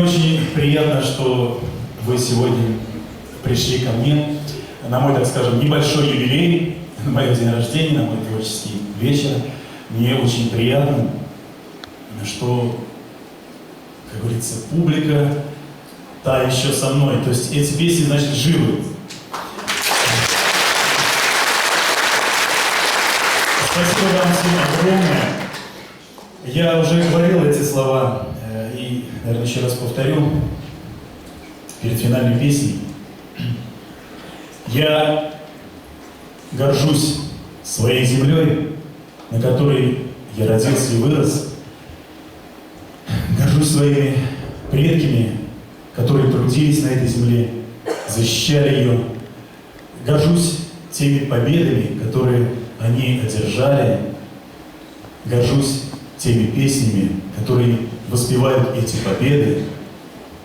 очень приятно, что вы сегодня пришли ко мне на мой, так скажем, небольшой юбилей, на мой день рождения, на мой творческий вечер. Мне очень приятно, что, как говорится, публика та еще со мной. То есть эти песни, значит, живы. Спасибо вам всем огромное. Я уже говорил эти слова и, наверное, еще раз повторю перед финальной песней. Я горжусь своей землей, на которой я родился и вырос. Горжусь своими предками, которые трудились на этой земле, защищали ее. Горжусь теми победами, которые они одержали. Горжусь теми песнями, которые воспевают эти победы,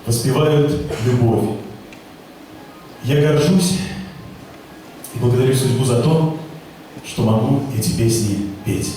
воспевают любовь. Я горжусь и благодарю судьбу за то, что могу эти песни петь.